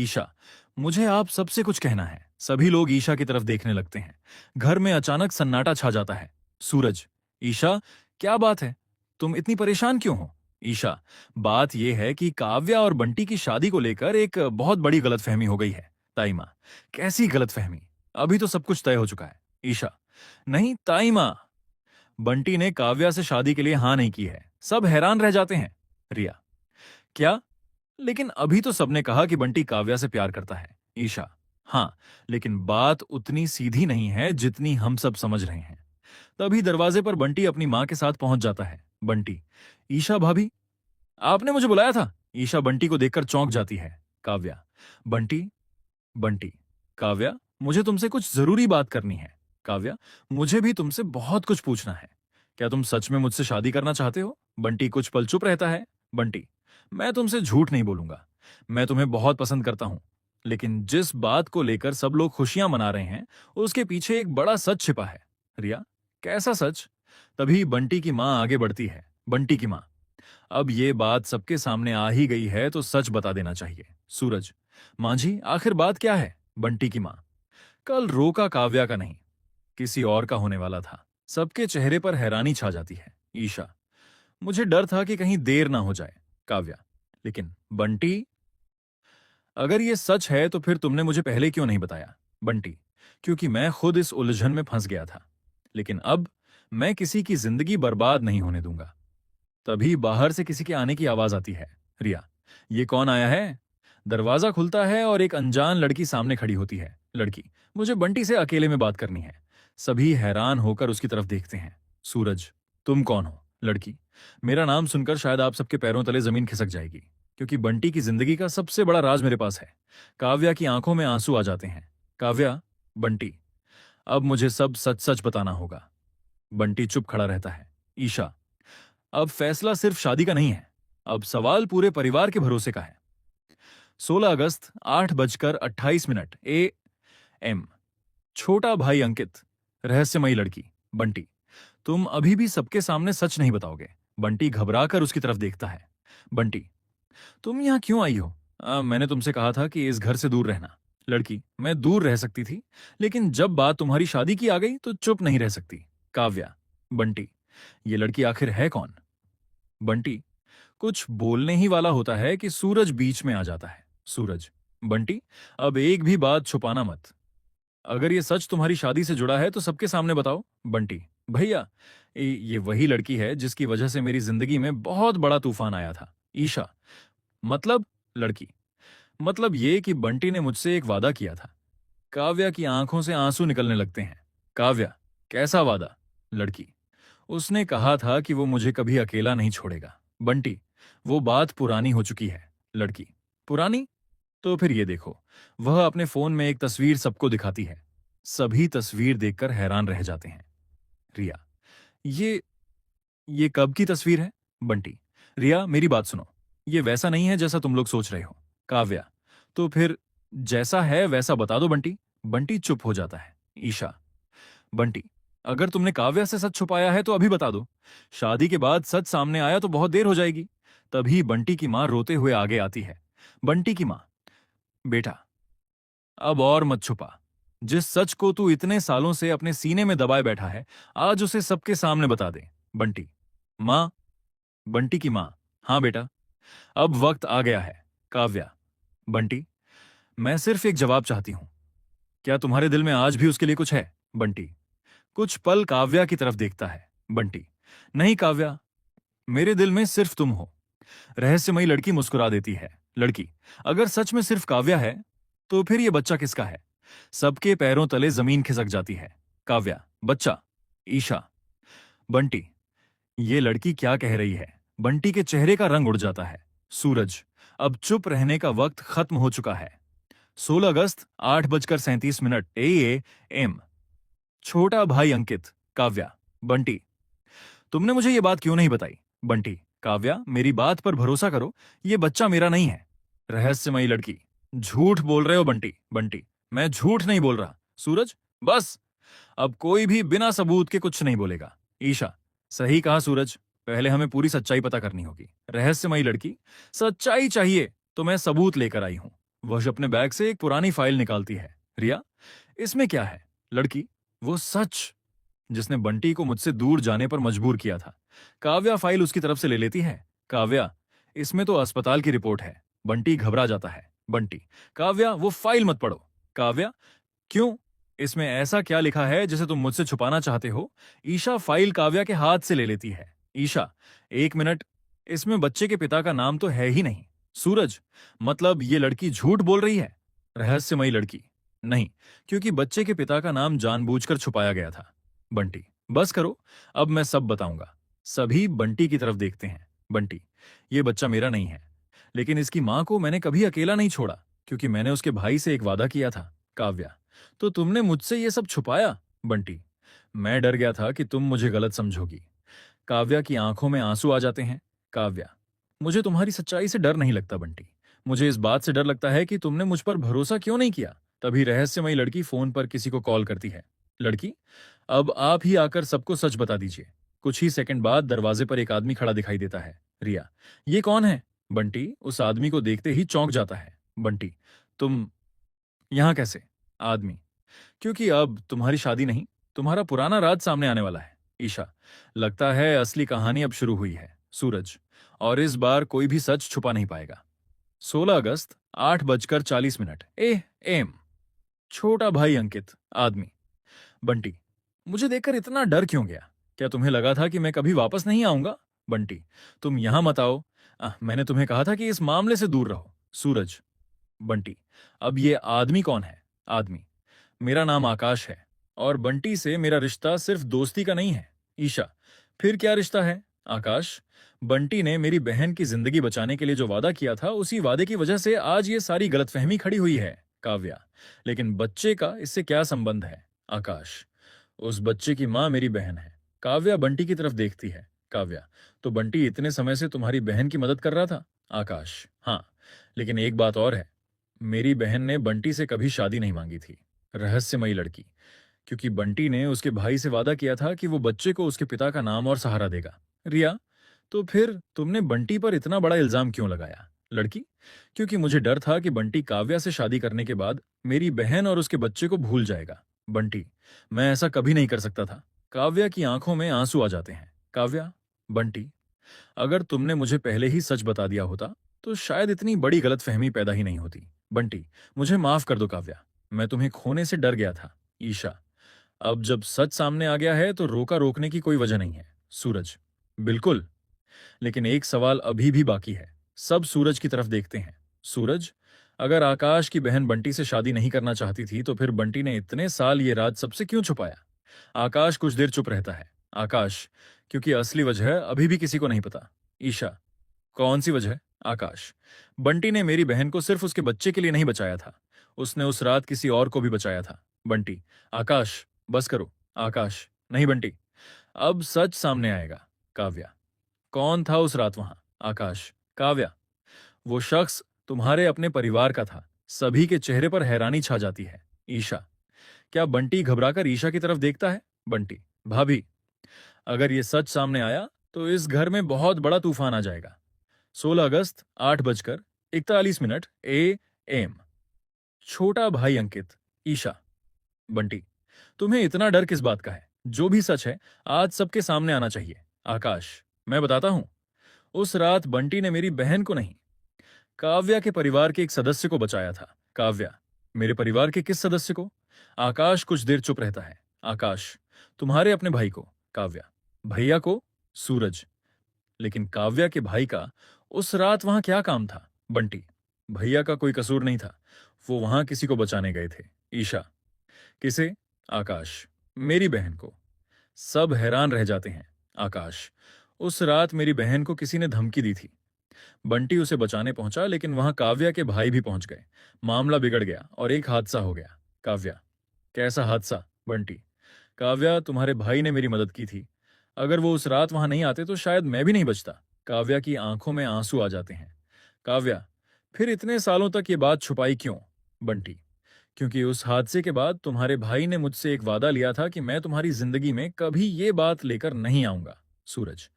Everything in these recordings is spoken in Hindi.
ईशा, मुझे आप सबसे कुछ कहना है। सभी लोग ईशा की तरफ देखने लगते हैं। घर में अचानक सन्नाटा छा जाता है। सूरज, ईशा, क्या बात है? तुम इतनी परेशान क्यों हो? ईशा, बात यह है कि काव्या और बंटी की शादी को लेकर एक बहुत बड़ी गलतफहमी हो गई है। ताई माँ, कैसी गलतफहमी? अभी तो सब कुछ तय हो चुका है। ईशा, नहीं ताई माँ, बंटी ने काव्या से शादी के लिए हाँ नहीं की है। सब हैरान रह जाते हैं। रिया, क्या? लेकिन अभी तो सबने कहा कि बंटी काव्या से प्यार करता है। ईशा, हाँ, लेकिन बात उतनी सीधी नहीं है जितनी हम सब समझ रहे हैं। तभी दरवाजे पर बंटी अपनी मां के साथ पहुंच जाता है। बंटी, ईशा भाभी, आपने मुझे बुलाया था? ईशा बंटी को देखकर चौंक जाती है। काव्या, बंटी, बंटी, काव्या, मुझे तुमसे कुछ जरूरी बात करनी है। काव्या, मुझे भी तुमसे बहुत कुछ पूछना है। क्या तुम सच में मुझसे शादी करना चाहते हो? बंटी कुछ पल चुप रहता है। बंटी, मैं तुमसे झूठ नहीं बोलूंगा। मैं तुम्हें बहुत पसंद करता हूं। लेकिन जिस बात को लेकर सब लोग खुशियां मना रहे हैं, उसके पीछे एक बड़ा सच छिपा है। रिया, कैसा सच? तभी बंटी की मां आगे बढ़ती है। बंटी की मां, अब ये बात सबके सामने आ ही गई है तो सच बता देना चाहिए। सूरज, मां जी, आखिर बात क्या है? बंटी की मां, कल रोका काव्या का नहीं, किसी और का होने वाला था। सबके चेहरे पर हैरानी छा जाती है। ईशा, मुझे डर था कि कहीं देर ना हो जाए। काव्या, लेकिन बंटी, अगर ये सच है तो फिर तुमने मुझे पहले क्यों नहीं बताया? बंटी, क्योंकि मैं खुद इस उलझन में फंस गया था। लेकिन अब मैं किसी की जिंदगी बर्बाद नहीं होने दूंगा। तभी बाहर से किसी के आने की आवाज आती है। रिया, ये कौन आया है? दरवाजा खुलता है और एक अनजान लड़की सामने खड़ी होती है। लड़की, मुझे बंटी से अकेले में बात करनी है। सभी हैरान होकर उसकी तरफ देखते हैं। सूरज, तुम कौन हो? लड़की, मेरा नाम सुनकर शायद आप सबके पैरों तले जमीन खिसक जाएगी, क्योंकि बंटी की जिंदगी का सबसे बड़ा राज मेरे पास है। काव्या की आंखों में आंसू आ जाते हैं। काव्या, बंटी, अब मुझे सब सच सच बताना होगा। बंटी चुप खड़ा रहता है। ईशा, अब फैसला सिर्फ शादी का नहीं है, अब सवाल पूरे परिवार के भरोसे का है। 16 अगस्त 8:28 ए एम। छोटा भाई अंकित, रहस्यमयी लड़की। बंटी, तुम अभी भी सबके सामने सच नहीं बताओगे? बंटी घबराकर उसकी तरफ देखता है। बंटी, तुम यहां क्यों आई हो? मैंने तुमसे कहा था कि इस घर से दूर रहना। लड़की, मैं दूर रह सकती थी, लेकिन जब बात तुम्हारी शादी की आ गई तो चुप नहीं रह सकती। काव्या, बंटी, ये लड़की आखिर है कौन? बंटी, कुछ बोलने ही वाला होता है कि सूरज बीच में आ जाता है। सूरज, बंटी, अब एक भी बात छुपाना मत। अगर ये सच तुम्हारी शादी से जुड़ा है तो सबके सामने बताओ। बंटी, भैया, ये वही लड़की है जिसकी वजह से मेरी जिंदगी में बहुत बड़ा तूफान आया था। ईशा, मतलब? लड़की, मतलब ये कि बंटी ने मुझसे एक वादा किया था। काव्या की आंखों से आंसू निकलने लगते हैं। काव्या, कैसा वादा? लड़की, उसने कहा था कि वो मुझे कभी अकेला नहीं छोड़ेगा। बंटी, वो बात पुरानी हो चुकी है। लड़की, पुरानी? तो फिर ये देखो। वह अपने फोन में एक तस्वीर सबको दिखाती है। सभी तस्वीर देखकर हैरान रह जाते हैं। रिया, ये ये कब की तस्वीर है? बंटी, रिया, मेरी बात सुनो। ये वैसा नहीं है जैसा तुम लोग सोच रहे हो। काव्या, तो फिर जैसा है वैसा बता दो बंटी। बंटी चुप हो जाता है। ईशा, बंटी, अगर तुमने काव्या से सच छुपाया है तो अभी बता दो। शादी के बाद सच सामने आया तो बहुत देर हो जाएगी। तभी बंटी की मां रोते हुए आगे आती है। बंटी की मां, बेटा, अब और मत छुपा। जिस सच को तू इतने सालों से अपने सीने में दबाए बैठा है, आज उसे सबके सामने बता दे। बंटी, मां, बंटी की मां, हां बेटा, अब वक्त आ गया है। काव्या, बंटी, मैं सिर्फ एक जवाब चाहती हूं। क्या तुम्हारे दिल में आज भी उसके लिए कुछ है? बंटी कुछ पल काव्या की तरफ देखता है। बंटी, नहीं काव्या, मेरे दिल में सिर्फ तुम हो। रहस्यमयी लड़की मुस्कुरा देती है। लड़की, अगर सच में सिर्फ काव्या है तो फिर ये बच्चा किसका है? सबके पैरों तले जमीन खिसक जाती है। काव्या, बच्चा? ईशा, बंटी, ये लड़की क्या कह रही है? बंटी के चेहरे का रंग उड़ जाता है। सूरज, अब चुप रहने का वक्त खत्म हो चुका है। 16 अगस्त 8:37 ए एम। छोटा भाई अंकित। काव्या, बंटी, तुमने मुझे ये बात क्यों नहीं बताई? बंटी, काव्या, मेरी बात पर भरोसा करो, ये बच्चा मेरा नहीं है। रहस्यमयी लड़की, झूठ बोल रहे हो बंटी। बंटी, मैं झूठ नहीं बोल रहा। सूरज, बस, अब कोई भी बिना सबूत के कुछ नहीं बोलेगा। ईशा, सही कहा सूरज, पहले हमें पूरी सच्चाई पता करनी होगी। रहस्यमयी लड़की, सच्चाई चाहिए तो मैं सबूत लेकर आई हूं। वह अपने बैग से एक पुरानी फाइल निकालती है। रिया, इसमें क्या है? लड़की, वो सच जिसने बंटी को मुझसे दूर जाने पर मजबूर किया था। काव्या फाइल उसकी तरफ से ले लेती है। काव्या, इसमें तो अस्पताल की रिपोर्ट है। बंटी घबरा जाता है। बंटी, काव्या वो फाइल मत पढ़ो। काव्या, क्यों? इसमें ऐसा क्या लिखा है जिसे तुम मुझसे छुपाना चाहते हो? ईशा फाइल काव्या के हाथ से ले लेती है। ईशा, एक मिनट, इसमें बच्चे के पिता का नाम तो है ही नहीं। सूरज, मतलब ये लड़की झूठ बोल रही है? रहस्यमयी लड़की, नहीं, क्योंकि बच्चे के पिता का नाम जानबूझकर छुपाया गया था। बंटी, बस करो, अब मैं सब बताऊंगा। सभी बंटी की तरफ देखते हैं। बंटी, ये बच्चा मेरा नहीं है, लेकिन इसकी मां को मैंने कभी अकेला नहीं छोड़ा, क्योंकि मैंने उसके भाई से एक वादा किया था। काव्या, तो तुमने मुझसे ये सब छुपाया? बंटी, मैं डर गया था कि तुम मुझे गलत समझोगी। काव्या की आंखों में आंसू आ जाते हैं। काव्या, मुझे तुम्हारी सच्चाई से डर नहीं लगता बंटी। मुझे इस बात से डर लगता है कि तुमने मुझ पर भरोसा क्यों नहीं किया। तभी रहस्यमयी लड़की फोन पर किसी को कॉल करती है। लड़की, अब आप ही आकर सबको सच बता दीजिए। कुछ ही सेकंड बाद दरवाजे पर एक आदमी खड़ा दिखाई देता है। रिया, ये कौन है? बंटी उस आदमी को देखते ही चौंक जाता है। बंटी, तुम यहां कैसे? आदमी, क्योंकि अब तुम्हारी शादी नहीं, तुम्हारा पुराना राज सामने आने वाला है। ईशा, लगता है असली कहानी अब शुरू हुई है। सूरज, और इस बार कोई भी सच छुपा नहीं पाएगा। 16 अगस्त 8:40 ए एम। छोटा भाई अंकित। आदमी, बंटी, मुझे देखकर इतना डर क्यों गया? क्या तुम्हें लगा था कि मैं कभी वापस नहीं आऊंगा? बंटी, तुम यहां मत आओ। मैंने तुम्हें कहा था कि इस मामले से दूर रहो। सूरज, बंटी, अब ये आदमी कौन है? आदमी, मेरा नाम आकाश है, और बंटी से मेरा रिश्ता सिर्फ दोस्ती का नहीं है। ईशा, फिर क्या रिश्ता है? आकाश, बंटी ने मेरी बहन की जिंदगी बचाने के लिए जो वादा किया था, उसी वादे की वजह से आज ये सारी गलतफहमी खड़ी हुई है। काव्या, लेकिन बच्चे का इससे क्या संबंध है? आकाश, उस बच्चे की मां मेरी बहन है। काव्या बंटी की तरफ देखती है। काव्या, तो बंटी इतने समय से तुम्हारी बहन की मदद कर रहा था? आकाश, हाँ, लेकिन एक बात और है, मेरी बहन ने बंटी से कभी शादी नहीं मांगी थी। रहस्यमयी लड़की, क्योंकि बंटी ने उसके भाई से वादा किया था कि वो बच्चे को उसके पिता का नाम और सहारा देगा। रिया, तो फिर तुमने बंटी पर इतना बड़ा इल्जाम क्यों लगाया? लड़की, क्योंकि मुझे डर था कि बंटी काव्या से शादी करने के बाद मेरी बहन और उसके बच्चे को भूल जाएगा। बंटी, मैं ऐसा कभी नहीं कर सकता था। काव्या की आंखों में आंसू आ जाते हैं। काव्या, बंटी, अगर तुमने मुझे पहले ही सच बता दिया होता तो शायद इतनी बड़ी गलतफहमी पैदा ही नहीं होती। बंटी, मुझे माफ कर दो काव्या, मैं तुम्हें खोने से डर गया था। ईशा, अब जब सच सामने आ गया है तो रोका रोकने की कोई वजह नहीं है। सूरज, बिल्कुल, लेकिन एक सवाल अभी भी बाकी है। सब सूरज की तरफ देखते हैं। सूरज, अगर आकाश की बहन बंटी से शादी नहीं करना चाहती थी तो फिर बंटी ने इतने साल ये राज सबसे क्यों छुपाया? आकाश कुछ देर चुप रहता है। आकाश, क्योंकि असली वजह अभी भी किसी को नहीं पता। ईशा, कौन सी वजह? आकाश, बंटी ने मेरी बहन को सिर्फ उसके बच्चे के लिए नहीं बचाया था, उसने उस रात किसी और को भी बचाया था। बंटी, आकाश, बस करो। आकाश, नहीं बंटी, अब सच सामने आएगा। काव्या, कौन था उस रात वहां? आकाश, काव्या, वो शख्स तुम्हारे अपने परिवार का था। सभी के चेहरे पर हैरानी छा जाती है। ईशा, क्या बंटी घबराकर ईशा की तरफ देखता है? बंटी, भाभी, अगर ये सच सामने आया तो इस घर में बहुत बड़ा तूफान आ जाएगा। 16 अगस्त 8:41 ए एम। छोटा भाई अंकित। ईशा, बंटी, तुम्हें इतना डर किस बात का है? जो भी सच है आज सबके सामने आना चाहिए। आकाश, मैं बताता हूं, उस रात बंटी ने मेरी बहन को नहीं, काव्या के परिवार के एक सदस्य को बचाया था। काव्या, मेरे परिवार के किस सदस्य को? आकाश कुछ देर चुप रहता है। आकाश, तुम्हारे अपने भाई को। काव्या, भैया को? सूरज, लेकिन काव्या के भाई का उस रात वहां क्या काम था? बंटी, भैया का कोई कसूर नहीं था, वो वहां किसी को बचाने गए थे। ईशा, किसे? आकाश, मेरी बहन को। सब हैरान रह जाते हैं। आकाश, उस रात मेरी बहन को किसी ने धमकी दी थी। बंटी उसे बचाने पहुंचा, लेकिन वहां काव्या के भाई भी पहुंच गए। मामला बिगड़ गया और एक हादसा हो गया। काव्या, कैसा हादसा? बंटी, काव्या, तुम्हारे भाई ने मेरी मदद की थी। अगर वो उस रात वहां नहीं आते तो शायद मैं भी नहीं बचता। काव्या की आंखों में आंसू आ जाते हैं। काव्या, फिर इतने सालों तक ये बात छुपाई क्यों? बंटी, क्योंकि उस हादसे के बाद तुम्हारे भाई ने मुझसे एक वादा लिया था कि मैं तुम्हारी जिंदगी में कभी ये बात लेकर नहीं आऊंगा। सूरज,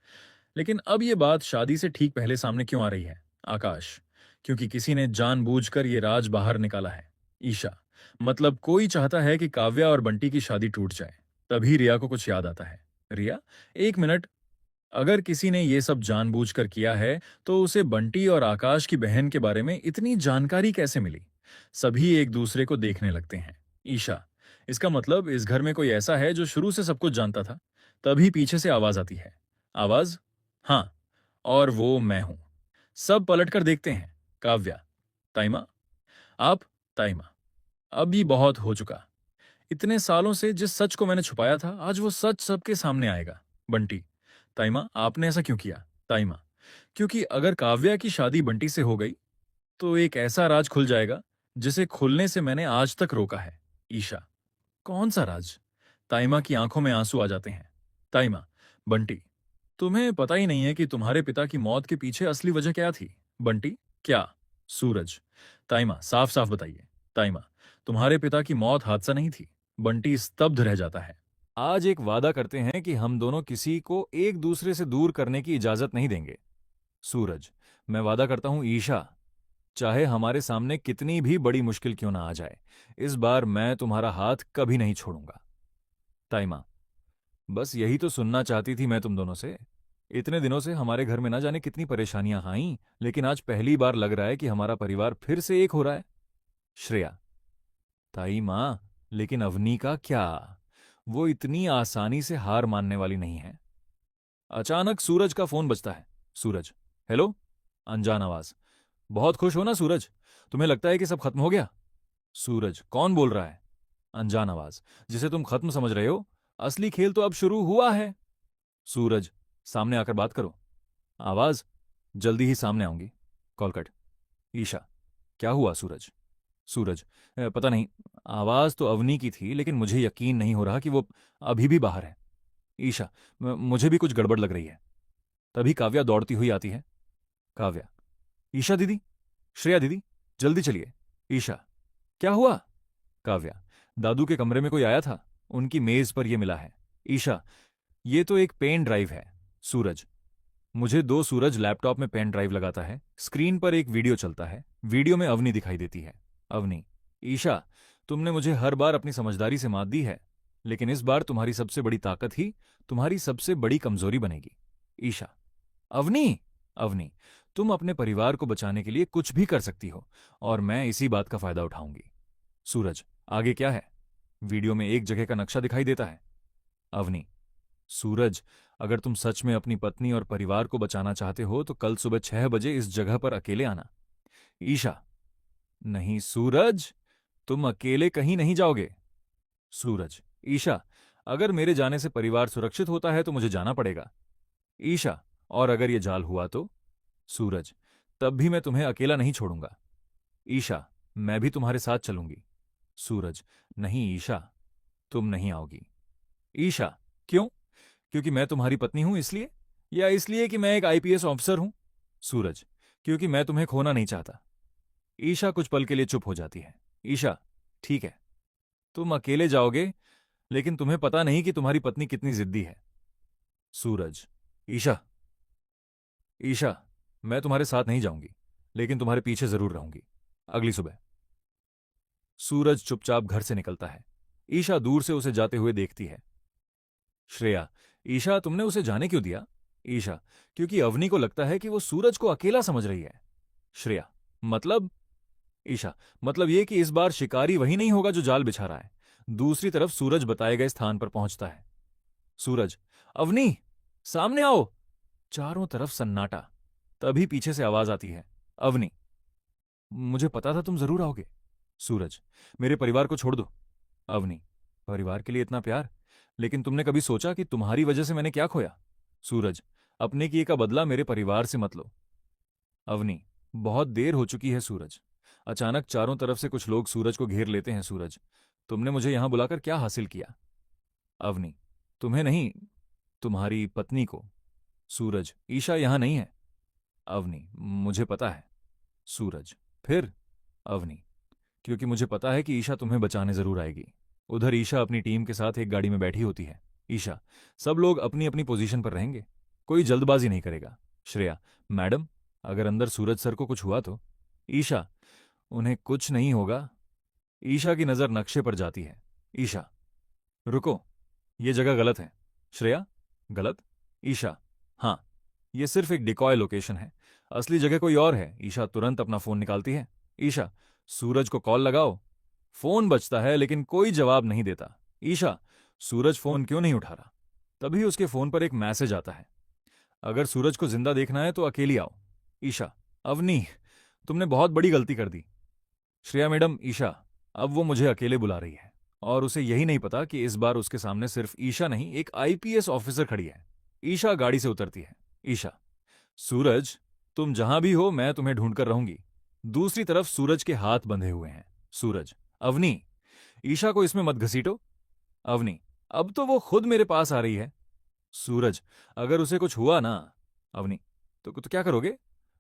लेकिन अब ये बात शादी से ठीक पहले सामने क्यों आ रही है? आकाश, क्योंकि किसी ने जानबूझकर ये राज बाहर निकाला है। ईशा, मतलब कोई चाहता है कि काव्या और बंटी की शादी टूट जाए। तभी रिया को कुछ याद आता है। रिया, एक मिनट, अगर किसी ने ये सब जानबूझकर किया है, तो उसे बंटी और आकाश की बहन के बारे में इतनी जानकारी कैसे मिली? सभी एक दूसरे को देखने लगते हैं। ईशा, इसका मतलब इस घर में कोई ऐसा है जो शुरू से सब कुछ जानता था। तभी पीछे से आवाज आती है। आवाज? हाँ, और वो मैं हूं। सब पलटकर देखते हैं। काव्या, ताइमा, आप? ताइमा, अभी बहुत हो चुका। इतने सालों से जिस सच को मैंने छुपाया था, आज वो सच सबके सामने आएगा। बंटी, ताइमा, आपने ऐसा क्यों किया? ताइमा, क्योंकि अगर काव्या की शादी बंटी से हो गई, तो एक ऐसा राज खुल जाएगा जिसे खुलने से मैंने आज तक रोका है। ईशा, कौन सा राज? ताइमा की आंखों में आंसू आ जाते हैं। ताइमा, बंटी, तुम्हें पता ही नहीं है कि तुम्हारे पिता की मौत के पीछे असली वजह क्या थी। बंटी, क्या? सूरज, ताइमा, साफ साफ बताइए। ताइमा, तुम्हारे पिता की मौत हादसा नहीं थी। बंटी स्तब्ध रह जाता है। आज एक वादा करते हैं कि हम दोनों किसी को एक दूसरे से दूर करने की इजाजत नहीं देंगे। सूरज, मैं वादा करता हूं ईशा, चाहे हमारे सामने कितनी भी बड़ी मुश्किल क्यों ना आ जाए, इस बार मैं तुम्हारा हाथ कभी नहीं छोड़ूंगा। ताइमा, बस यही तो सुनना चाहती थी मैं तुम दोनों से। इतने दिनों से हमारे घर में ना जाने कितनी परेशानियां आईं, लेकिन आज पहली बार लग रहा है कि हमारा परिवार फिर से एक हो रहा है। श्रेया, ताई माँ, लेकिन अवनी का क्या? वो इतनी आसानी से हार मानने वाली नहीं है। अचानक सूरज का फोन बजता है। सूरज, हेलो। अनजान आवाज, बहुत खुश हो ना सूरज? तुम्हें लगता है कि सब खत्म हो गया? सूरज, कौन बोल रहा है? अनजान आवाज, जिसे तुम खत्म समझ रहे हो, असली खेल तो अब शुरू हुआ है। सूरज, सामने आकर बात करो। आवाज, जल्दी ही सामने आऊंगी। Call cut. ईशा, क्या हुआ सूरज? सूरज, पता नहीं। आवाज तो अवनी की थी, लेकिन मुझे यकीन नहीं हो रहा कि वो अभी भी बाहर है। ईशा, मुझे भी कुछ गड़बड़ लग रही है। तभी काव्या दौड़ती हुई आती है। काव्या, ईशा दीदी, श्रेया दीदी, जल्दी चलिए। ईशा, क्या हुआ? काव्या, दादू के कमरे में कोई आया था, उनकी मेज पर यह मिला है। ईशा, ये तो एक पेन ड्राइव है। सूरज, मुझे दो। सूरज लैपटॉप में पेन ड्राइव लगाता है। स्क्रीन पर एक वीडियो चलता है। वीडियो में अवनी दिखाई देती है। अवनी, ईशा, तुमने मुझे हर बार अपनी समझदारी से मात दी है, लेकिन इस बार तुम्हारी सबसे बड़ी ताकत ही तुम्हारी सबसे बड़ी कमजोरी बनेगी। ईशा, अवनी, अवनी, तुम अपने परिवार को बचाने के लिए कुछ भी कर सकती हो, और मैं इसी बात का फायदा उठाऊंगी। सूरज, आगे क्या है? वीडियो में एक जगह का नक्शा दिखाई देता है। अवनी, सूरज, अगर तुम सच में अपनी पत्नी और परिवार को बचाना चाहते हो तो कल सुबह 6 बजे इस जगह पर अकेले आना। ईशा, नहीं सूरज, तुम अकेले कहीं नहीं जाओगे। सूरज, ईशा, अगर मेरे जाने से परिवार सुरक्षित होता है तो मुझे जाना पड़ेगा। ईशा, और अगर ये जाल हुआ तो? सूरज, तब भी मैं तुम्हें अकेला नहीं छोड़ूंगा। ईशा, मैं भी तुम्हारे साथ चलूंगी। सूरज, नहीं ईशा, तुम नहीं आओगी। ईशा, क्यों? क्योंकि मैं तुम्हारी पत्नी हूं इसलिए, या इसलिए कि मैं एक आईपीएस ऑफिसर हूं? सूरज, क्योंकि मैं तुम्हें खोना नहीं चाहता। ईशा कुछ पल के लिए चुप हो जाती है। ईशा, ठीक है, तुम अकेले जाओगे, लेकिन तुम्हें पता नहीं कि तुम्हारी पत्नी कितनी जिद्दी है। सूरज, ईशा, ईशा, मैं तुम्हारे साथ नहीं जाऊंगी, लेकिन तुम्हारे पीछे जरूर रहूंगी। अगली सुबह। सूरज चुपचाप घर से निकलता है। ईशा दूर से उसे जाते हुए देखती है। श्रेया, ईशा, तुमने उसे जाने क्यों दिया? ईशा, क्योंकि अवनी को लगता है कि वो सूरज को अकेला समझ रही है। श्रेया, मतलब? ईशा, मतलब ये कि इस बार शिकारी वही नहीं होगा जो जाल बिछा रहा है। दूसरी तरफ सूरज बताए गए स्थान पर पहुंचता है। सूरज, अवनी, सामने आओ। चारों तरफ सन्नाटा। तभी पीछे से आवाज आती है। अवनी, मुझे पता था तुम जरूर आओगे। सूरज, मेरे परिवार को छोड़ दो। अवनी, परिवार के लिए इतना प्यार, लेकिन तुमने कभी सोचा कि तुम्हारी वजह से मैंने क्या खोया? सूरज, अपने किए का बदला मेरे परिवार से मत लो। अवनी, बहुत देर हो चुकी है सूरज। अचानक चारों तरफ से कुछ लोग सूरज को घेर लेते हैं। सूरज, तुमने मुझे यहां बुलाकर क्या हासिल किया? अवनी, तुम्हें नहीं, तुम्हारी पत्नी को। सूरज, ईशा यहां नहीं है। अवनी, मुझे पता है। सूरज, फिर? अवनी, क्योंकि मुझे पता है कि ईशा तुम्हें बचाने जरूर आएगी। उधर ईशा अपनी टीम के साथ एक गाड़ी में बैठी होती है। ईशा, सब लोग अपनी अपनी पोजीशन पर रहेंगे, कोई जल्दबाजी नहीं करेगा। श्रेया, मैडम, अगर अंदर सूरज सर को कुछ हुआ तो? ईशा, उन्हें कुछ नहीं होगा। ईशा की नजर नक्शे पर जाती है। ईशा, रुको, ये जगह गलत है। श्रेया, गलत? ईशा, हाँ, ये सिर्फ एक डिकॉय लोकेशन है, असली जगह कोई और है। ईशा तुरंत अपना फोन निकालती है। ईशा, सूरज को कॉल लगाओ। फोन बजता है लेकिन कोई जवाब नहीं देता। ईशा, सूरज फोन क्यों नहीं उठा रहा? तभी उसके फोन पर एक मैसेज आता है, अगर सूरज को जिंदा देखना है तो अकेली आओ। ईशा, अवनी, तुमने बहुत बड़ी गलती कर दी। श्रेया मैडम, ईशा, अब वो मुझे अकेले बुला रही है और उसे यही नहीं पता कि इस बार उसके सामने सिर्फ ईशा नहीं, एक आईपीएस ऑफिसर खड़ी है। ईशा गाड़ी से उतरती है। ईशा, सूरज, तुम जहां भी हो मैं तुम्हें ढूंढकर रहूंगी। दूसरी तरफ सूरज के हाथ बंधे हुए हैं। सूरज, अवनी, ईशा को इसमें मत घसीटो। अवनी, अब तो वो खुद मेरे पास आ रही है। सूरज, अगर उसे कुछ हुआ ना। अवनी, तो क्या करोगे?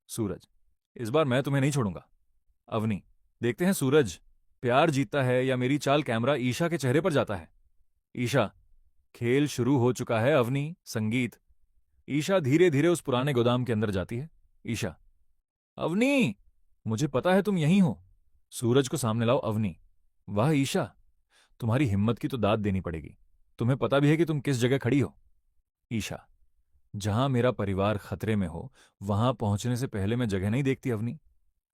सूरज, इस बार मैं तुम्हें नहीं छोड़ूंगा। अवनी, देखते हैं सूरज, प्यार जीतता है या मेरी चाल। कैमरा ईशा के चेहरे पर जाता है। ईशा, खेल शुरू हो चुका है। अवनी, संगीत। ईशा धीरे धीरे उस पुराने गोदाम के अंदर जाती है। ईशा, अवनी, मुझे पता है तुम यहीं हो। सूरज को सामने लाओ। अवनी, वाह ईशा, तुम्हारी हिम्मत की तो दाद देनी पड़ेगी। तुम्हें पता भी है कि तुम किस जगह खड़ी हो? ईशा, जहां मेरा परिवार खतरे में हो वहां पहुंचने से पहले मैं जगह नहीं देखती। अवनी।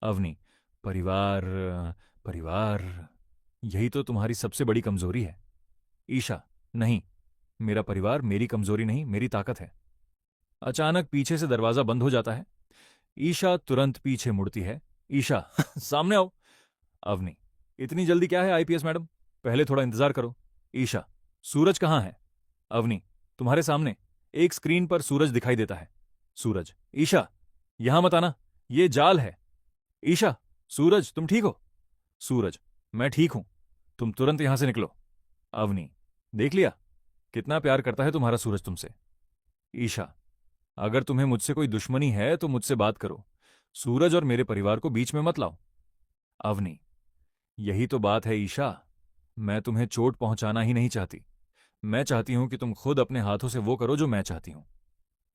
अवनी, परिवार, परिवार, यही तो तुम्हारी सबसे बड़ी कमजोरी है। ईशा, नहीं, मेरा परिवार मेरी कमजोरी नहीं, मेरी ताकत है। अचानक पीछे से दरवाजा बंद हो जाता है। ईशा तुरंत पीछे मुड़ती है। ईशा, सामने आओ। अवनी, इतनी जल्दी क्या है आईपीएस मैडम, पहले थोड़ा इंतजार करो। ईशा, सूरज कहाँ है? अवनी, तुम्हारे सामने एक स्क्रीन पर सूरज दिखाई देता है। सूरज, ईशा, यहां मत आना, ये जाल है। ईशा, सूरज तुम ठीक हो? सूरज, मैं ठीक हूं, तुम तुरंत यहां से निकलो। अवनी, देख लिया, कितना प्यार करता है तुम्हारा सूरज तुमसे। ईशा, अगर तुम्हें मुझसे कोई दुश्मनी है तो मुझसे बात करो, सूरज और मेरे परिवार को बीच में मत लाओ। अवनी, यही तो बात है ईशा, मैं तुम्हें चोट पहुंचाना ही नहीं चाहती। मैं चाहती हूं कि तुम खुद अपने हाथों से वो करो जो मैं चाहती हूं।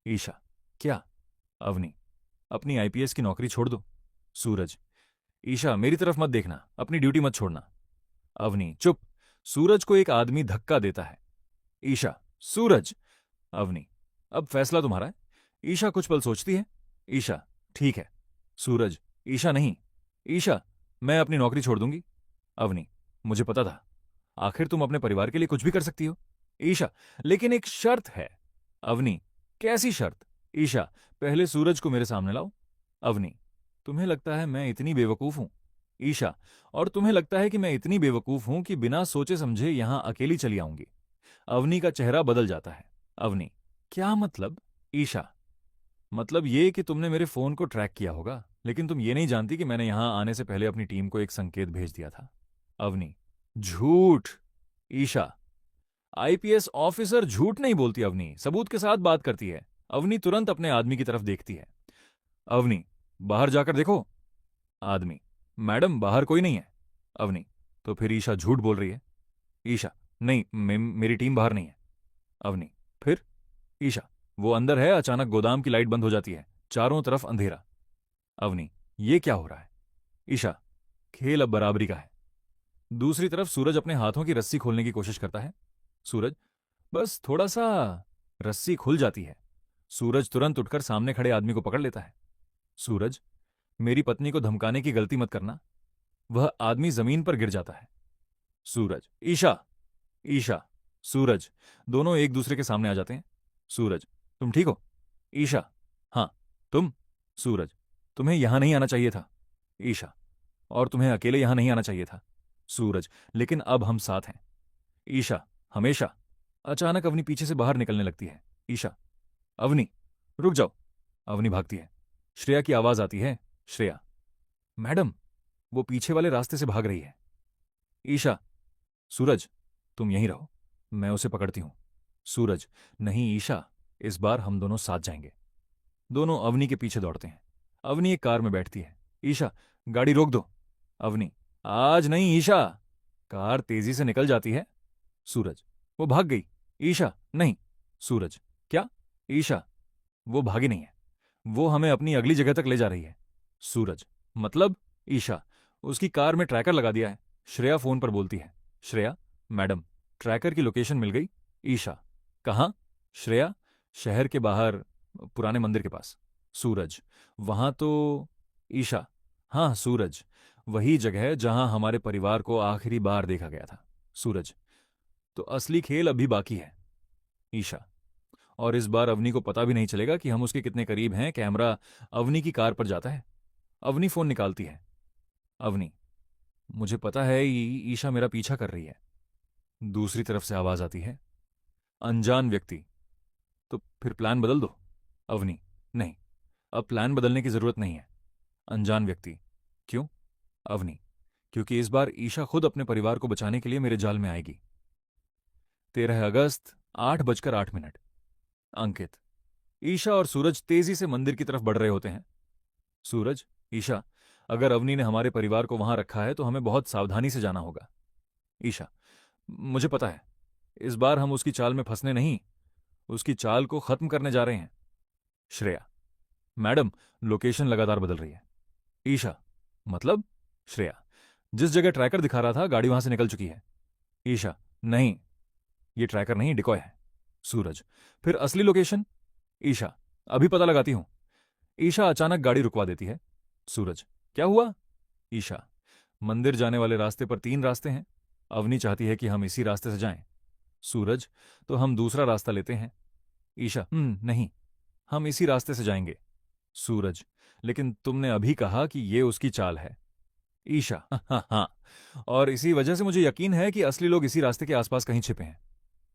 ईशा, क्या? अवनी, अपनी आईपीएस की नौकरी छोड़ दो। सूरज, ईशा मेरी तरफ मत देखना, अपनी ड्यूटी मत छोड़ना। अवनी, चुप। सूरज को एक आदमी धक्का देता है। ईशा, सूरज। अवनी, अब फैसला तुम्हारा है। ईशा कुछ पल सोचती है। ईशा, ठीक है। सूरज, ईशा नहीं। ईशा, मैं अपनी नौकरी छोड़ दूंगी। अवनी, मुझे पता था, आखिर तुम अपने परिवार के लिए कुछ भी कर सकती हो। ईशा, लेकिन एक शर्त है। अवनी, कैसी शर्त? ईशा, पहले सूरज को मेरे सामने लाओ। अवनी, तुम्हें लगता है मैं इतनी बेवकूफ हूं? ईशा, और तुम्हें लगता है कि मैं इतनी बेवकूफ हूं कि बिना सोचे समझे यहां अकेली चली आऊंगी? अवनी का चेहरा बदल जाता है। अवनी, क्या मतलब? ईशा, मतलब ये कि तुमने मेरे फोन को ट्रैक किया होगा, लेकिन तुम ये नहीं जानती कि मैंने यहां आने से पहले अपनी टीम को एक संकेत भेज दिया था। अवनी, झूठ। ईशा, आईपीएस ऑफिसर झूठ नहीं बोलती अवनी, सबूत के साथ बात करती है। अवनी तुरंत अपने आदमी की तरफ देखती है। अवनी, बाहर जाकर देखो। आदमी, मैडम बाहर कोई नहीं है। अवनी, तो फिर ईशा झूठ बोल रही है। ईशा, नहीं, मेरी टीम बाहर नहीं है। अवनी, फिर? ईशा, वो अंदर है। अचानक गोदाम की लाइट बंद हो जाती है, चारों तरफ अंधेरा। अवनी, ये क्या हो रहा है? ईशा, खेल अब बराबरी का है। दूसरी तरफ सूरज अपने हाथों की रस्सी खोलने की कोशिश करता है। सूरज, बस थोड़ा सा। रस्सी खुल जाती है। सूरज तुरंत उठकर सामने खड़े आदमी को पकड़ लेता है। सूरज, मेरी पत्नी को धमकाने की गलती मत करना। वह आदमी जमीन पर गिर जाता है। सूरज, ईशा। ईशा, सूरज, दोनों एक दूसरे के सामने आ जाते हैं। सूरज, तुम ठीक हो? ईशा, हाँ। तुम? सूरज, तुम्हें यहां नहीं आना चाहिए था। ईशा, और तुम्हें अकेले यहां नहीं आना चाहिए था। सूरज, लेकिन अब हम साथ हैं। ईशा, हमेशा। अचानक अवनी पीछे से बाहर निकलने लगती है। ईशा, अवनी, रुक जाओ। अवनी भागती है। श्रेया की आवाज आती है। श्रेया, मैडम, वो पीछे वाले रास्ते से भाग रही है। ईशा, सूरज, तुम यहीं रहो, मैं उसे पकड़ती हूं। सूरज, नहीं ईशा, इस बार हम दोनों साथ जाएंगे। दोनों अवनी के पीछे दौड़ते हैं। अवनी एक कार में बैठती है। ईशा, गाड़ी रोक दो। अवनी, आज नहीं ईशा। कार तेजी से निकल जाती है। सूरज, वो भाग गई। ईशा, नहीं। सूरज, क्या? ईशा, वो भागी नहीं है, वो हमें अपनी अगली जगह तक ले जा रही है। सूरज, मतलब? ईशा, उसकी कार में ट्रैकर लगा दिया है। श्रेया फोन पर बोलती है। श्रेया, मैडम, ट्रैकर की लोकेशन मिल गई। ईशा, कहाँ? श्रेया, शहर के बाहर, पुराने मंदिर के पास। सूरज, वहां तो। ईशा, हाँ सूरज, वही जगह जहां हमारे परिवार को आखिरी बार देखा गया था। सूरज, तो असली खेल अभी बाकी है। ईशा, और इस बार अवनी को पता भी नहीं चलेगा कि हम उसके कितने करीब हैं। कैमरा अवनी की कार पर जाता है। अवनी फोन निकालती है। अवनी, मुझे पता है ईशा मेरा पीछा कर रही है। दूसरी तरफ से आवाज आती है। अनजान व्यक्ति, तो फिर प्लान बदल दो। अवनी, नहीं, अब प्लान बदलने की जरूरत नहीं है। अनजान व्यक्ति, क्यों? अवनी, क्योंकि इस बार ईशा खुद अपने परिवार को बचाने के लिए मेरे जाल में आएगी। 13 अगस्त, 8:08। अंकित, ईशा और सूरज तेजी से मंदिर की तरफ बढ़ रहे होते हैं। सूरज, ईशा, अगर अवनी ने हमारे परिवार को वहां रखा है तो हमें बहुत सावधानी से जाना होगा। ईशा, मुझे पता है, इस बार हम उसकी चाल में फंसने नहीं, उसकी चाल को खत्म करने जा रहे हैं। श्रेया, मैडम, लोकेशन लगातार बदल रही है। ईशा, मतलब? श्रेया, जिस जगह ट्रैकर दिखा रहा था गाड़ी वहां से निकल चुकी है। ईशा, नहीं, ये ट्रैकर नहीं, डिकॉय है। सूरज, फिर असली लोकेशन? ईशा, अभी पता लगाती हूं। ईशा अचानक गाड़ी रुकवा देती है। सूरज, क्या हुआ? ईशा, मंदिर जाने वाले रास्ते पर 3 रास्ते हैं। अवनी चाहती है कि हम इसी रास्ते से जाएं। सूरज, तो हम दूसरा रास्ता लेते हैं। ईशा, नहीं, हम इसी रास्ते से जाएंगे। सूरज, लेकिन तुमने अभी कहा कि ये उसकी चाल है। ईशा, हाँ हाँ, और इसी वजह से मुझे यकीन है कि असली लोग इसी रास्ते के आसपास कहीं छिपे हैं।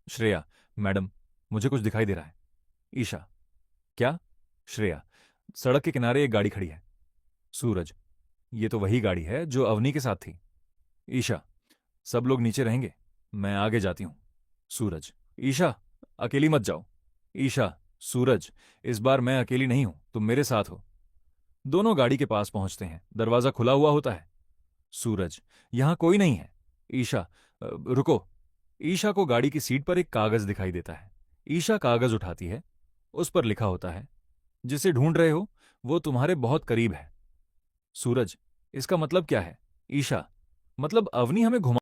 श्रेया, मैडम, मुझे कुछ दिखाई दे रहा है। ईशा, क्या? श्रेया, सड़क के किनारे एक गाड़ी खड़ी है। सूरज, ये तो वही गाड़ी है जो अवनी के साथ थी। ईशा, सब लोग नीचे रहेंगे, मैं आगे जाती हूं। सूरज, ईशा, अकेली मत जाओ। ईशा, सूरज, इस बार मैं अकेली नहीं हूं, तुम मेरे साथ हो। दोनों गाड़ी के पास पहुंचते हैं। दरवाजा खुला हुआ होता है। सूरज, यहां कोई नहीं है। ईशा, रुको। ईशा को गाड़ी की सीट पर एक कागज दिखाई देता है। ईशा कागज उठाती है। उस पर लिखा होता है, जिसे ढूंढ रहे हो वो तुम्हारे बहुत करीब है। सूरज, इसका मतलब क्या है? ईशा, मतलब अवनी हमें घुमा